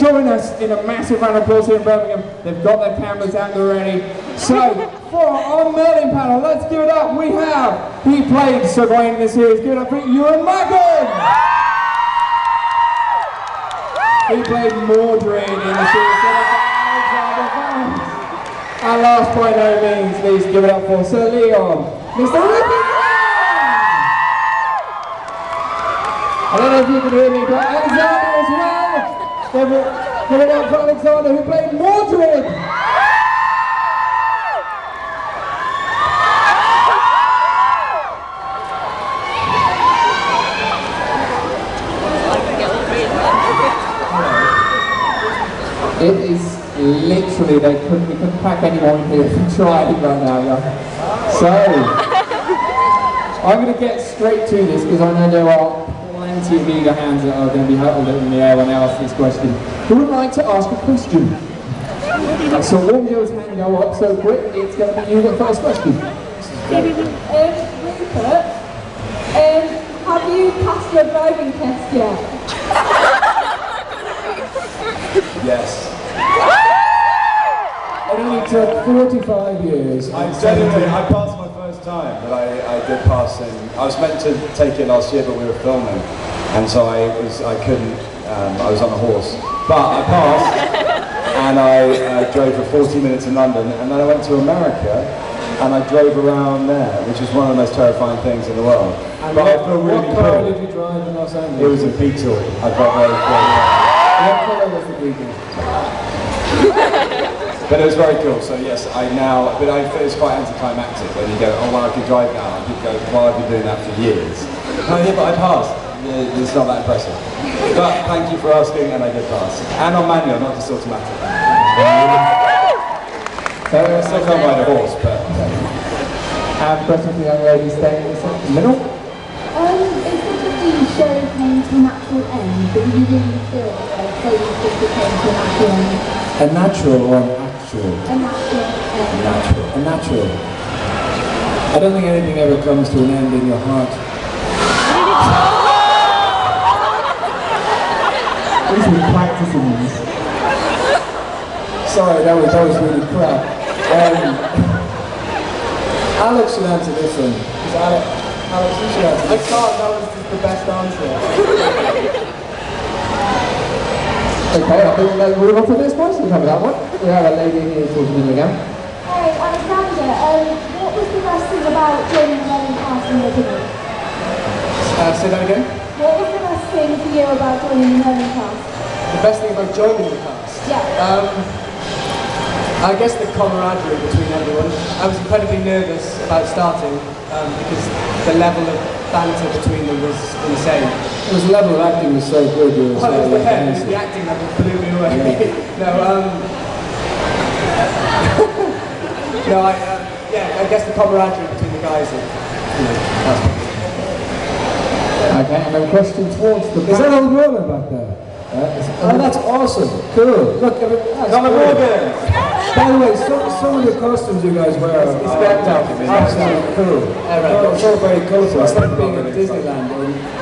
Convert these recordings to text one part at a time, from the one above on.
join us in a massive round of applause here in Birmingham. They've got their cameras out and ready. So, for our Merlin panel, let's give it up. We have, he played Sir Gawain in this series. Give it up for Eoin Macken. He played Mordred in the series. Give it up for Alex Vlahos. And last by no means least, give it up for Sir Leon, Mr. Rupert. I don't know if you can hear me, but Alexander as well. Give it up for Alexander, who played Mordred. It is literally, we couldn't pack anyone here for trying right now, yeah. So, I'm going to get straight to this because I know there are plenty of eager hands that are going to be held in the air when I ask this question. Who would like to ask a question? So Warmjo's hand go up so quick, it's going to be you the first question. Rupert, have you passed your driving test yet? Yes. It only took 45 years. I passed my first time, but I did pass in. I was meant to take it last year, but we were filming, and so I couldn't. I was on a horse, but I passed, and I drove for 40 minutes in London, and then I went to America, and I drove around there, which is one of the most terrifying things in the world. And but I feel really what car did you drive in Los Angeles? It was a Beetle. I got very What colour was the Beetle? But it was very cool, so yes, but it's quite anticlimactic when you go, oh well, I could drive now, I could go, well I've been doing that for years. Oh yeah, but I passed. Yeah, it's not that impressive. But thank you for asking, and I did pass. And on manual, not just automatic. So I still can't ride a horse, but... Question for the young lady staying in the middle? Instead of the show came to a natural end, but you didn't feel like so you just came to a natural end. A natural or an actual? A natural end. A natural. I don't think anything ever comes to an end in your heart. We've been practicing this. Sorry, that was really crap. Alex should answer this one. Alex, you should answer this. I can't, that was just the best answer. Okay, I think we'll move on to this one, so we have that one. We have a lady here talking in again. Hey, Alexander, what was the best thing about joining the Merlin cast in your opinion? Say that again? What was the best thing for you about joining the Merlin cast? The best thing about joining the cast? Yeah. I guess the camaraderie between everyone. I was incredibly nervous about starting because the level of banter between them was insane. It was the level of acting was so good. It was the acting level blew me away. Yeah. I guess the camaraderie between the guys. Okay, and then question towards the back. Is that old woman back there? Oh, that's awesome. Cool. Look, by the way, some of the costumes you guys wear are absolutely cool. It's all very colourful. It's like being at Disneyland.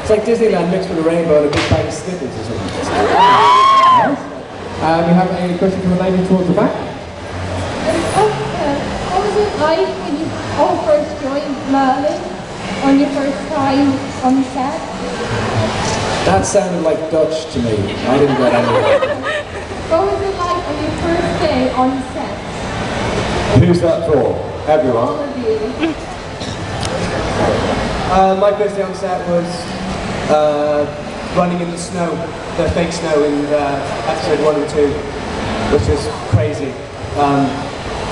It's like Disneyland mixed with a rainbow and a big bag of Snickers or something. Nice. We have a question from a lady towards the back. What was it like when you all first joined Merlin on your first time on set? That sounded like Dutch to me. I didn't get anywhere. What was it like on your first day on set? Who's that for? Everyone? All of you. My first day on set was running in the snow, the fake snow in episode 1 and 2, which was crazy.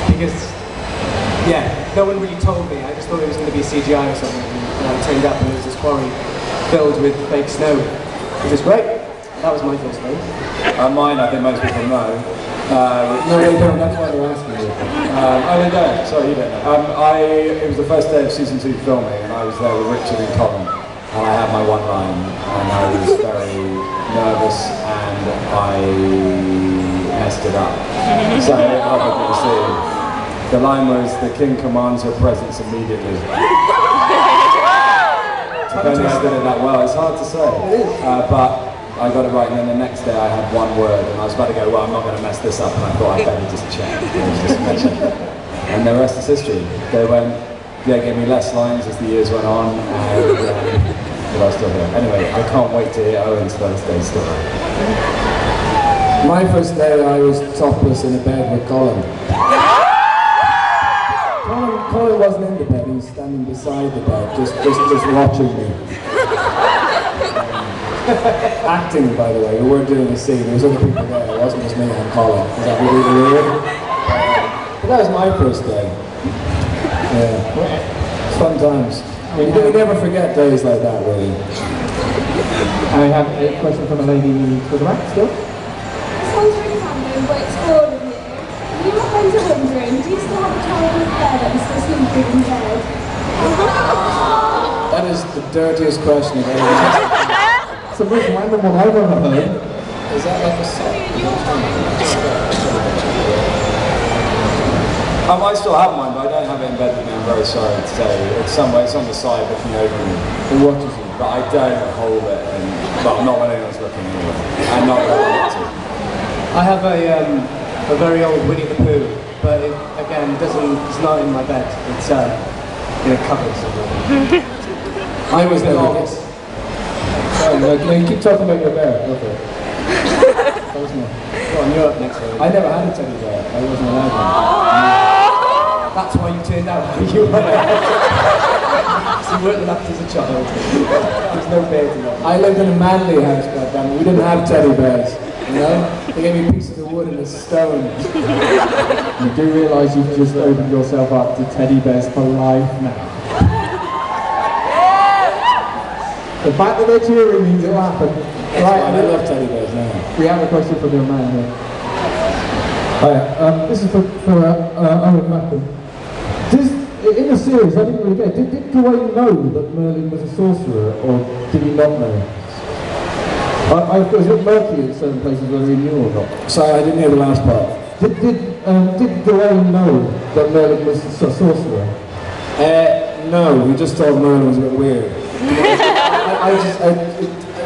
Because, no one really told me. I just thought it was going to be CGI or something. And I turned up and there was this quarry filled with fake snow, which was great. That was my first day. Mine, I think most people know. No, they don't. That's why they're asking you. They don't. Sorry, you don't know. It was the first day of season 2 filming, and I was there with Richard and Colin, and I had my one line, and I was very nervous, and I messed it up. So, obviously, the line was, "The king commands your presence immediately." If only I did it that well, it's hard to say. It is. But I got it right, and then the next day I had one word, and I was about to go, well, I'm not going to mess this up, and I thought I'd better just check. And the rest is history. They gave me less lines as the years went on, and but I was still here. Anyway, I can't wait to hear Owen's first day story. My first day, I was topless in a bed with Colin. Colin wasn't in the bed, he was standing beside the bed, just watching me. Acting, by the way, we weren't doing a scene, there was other people there, it wasn't just me and Colin. Was that really weird? But that was my first day. Yeah. It's fun times. You never forget days like that, really. I have a question from a lady to the back still. This one's really random, but it's for all of you. You and friends are wondering, do you still have a childhood hair that is still sleeping in bed? That is the dirtiest question I've ever asked. It's the most random one I've ever heard. Is that like a song? I still have mine, but I don't have it in bed with me, I'm very sorry to say. It's somewhere, it's on the side looking over me. It watches me, but I don't hold it, well, not when anyone's looking anyway. And not when I want to. I have a very old Winnie the Pooh, but it, again, it's not in my bed. It's in a cupboard somewhere. I was there with this. Sorry, no, you keep talking about your bear. Go for it. Go on, you're up next. I never had a teddy bear. I wasn't allowed one. That's why you turned out how you were. So you weren't left as a child. There's no bear to know. I lived in a manly house, goddammit. We didn't have teddy bears. You know? They gave me pieces of wood and a stone. You do realise you've just opened yourself up to teddy bears for life now. The fact that they're cheering means it'll happen. Right, and I love teddy bears now. We have a question from your man here. Hi, this is for Eoin Macken. In the series, I didn't really get it. Did Gawain know that Merlin was a sorcerer, or did he not know? Was it murky in certain places whether he knew or not? Sorry, I didn't hear the last part. Did Gawain know that Merlin was a sorcerer? No, we just thought Merlin was a bit weird.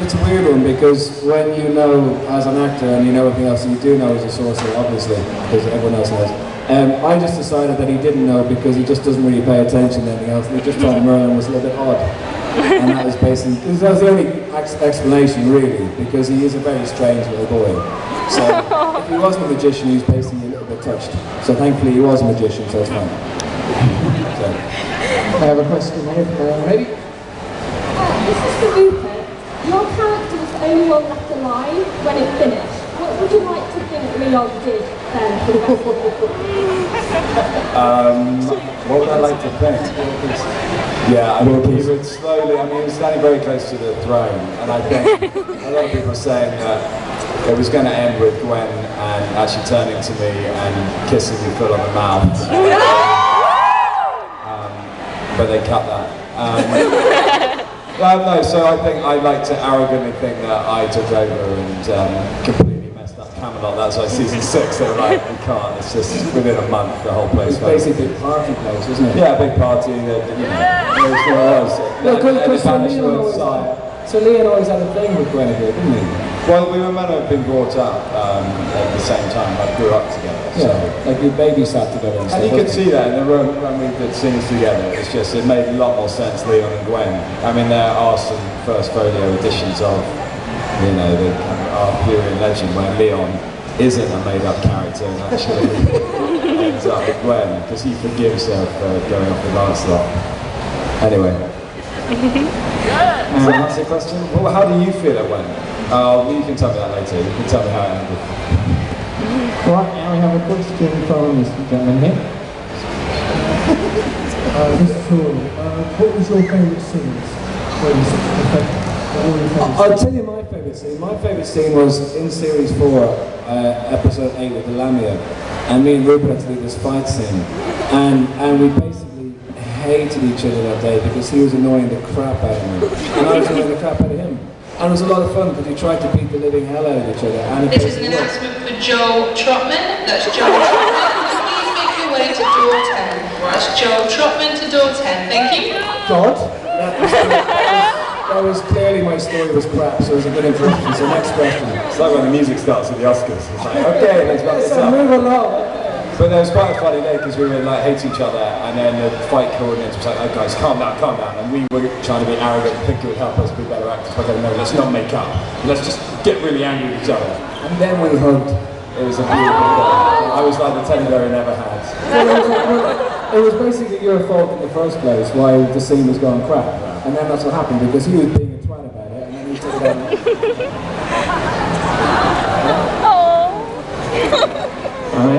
It's a weird one because when you know as an actor and you know everything else, and you do know as a sorcerer, obviously, because everyone else knows. I just decided that he didn't know because he just doesn't really pay attention to anything else. And we just thought Merlin was a little bit odd. And that was basically, that was the only explanation really, because he is a very strange little boy. So if he wasn't a magician, he was basically a little bit touched. So thankfully he was a magician, so it's fine. So. I have a question here for maybe. This is for Rupert. Your character was the only one left alive when it finished. What would you like to think Leon did then for the rest of the book? What would I like to think? Yeah, I mean, he would slowly, he was standing very close to the throne, and I think a lot of people are saying that it was going to end with Gwen and actually turning to me and kissing me full on the mouth. But they cut that. No, so I think I'd like to arrogantly think that I took over and completely messed up Camelot. That's why season 6 they were like, we can't, it's just within a month the whole place. It's basically a big party place, wasn't it? Yeah, a big party that, So Leon always had a thing with Guinevere, didn't he? Well, we were meant to have been brought up at the same time, like grew up together. Yeah, so. Like we babysat together and stuff. And you could see that in the room when we did scenes together. It's just, it made a lot more sense, Leon and Gwen. I mean, there are some first folio editions of, the Arthurian legend where Leon isn't a made-up character and actually ends up with Gwen, because he forgives her for going off with Lancelot. Anyway. Does that answer your question? Well, how do you feel it went? You can tell me that later. You can tell me how it ended. Right, now we have a question from this gentleman here. Mr. Tory, what was your favourite scenes? I'll tell you my favourite scene. My favourite scene was in series 4, episode 8 with the Lamia, and me and Rupert had to do this fight scene, and we basically hated each other that day because he was annoying the crap out of me, and I was annoying the crap out of him. And it was a lot of fun because we tried to beat the living hell out of each other. And this is an announcement for Joel Trotman. That's Joel Trotman. Please make your way to door 10. That's Joel Trotman to door 10. Thank you. God? That that was clearly my story was crap, so it was a good introduction. So next question. It's like when the music starts at the Oscars. It's like, okay, let's wrap this So up. move along. But there was quite a funny day because we were like hate each other, and then the fight coordinator was like, "Oh guys, calm down," and we were trying to be arrogant and think it would help us be better actors. But no, let's not make up. Let's just get really angry with each other. And then we hugged. It was a beautiful day. I was like the teddy bear he never had. It was basically your fault in the first place why the scene was going crap. And then that's what happened because he was being a twat about it and then he took it out.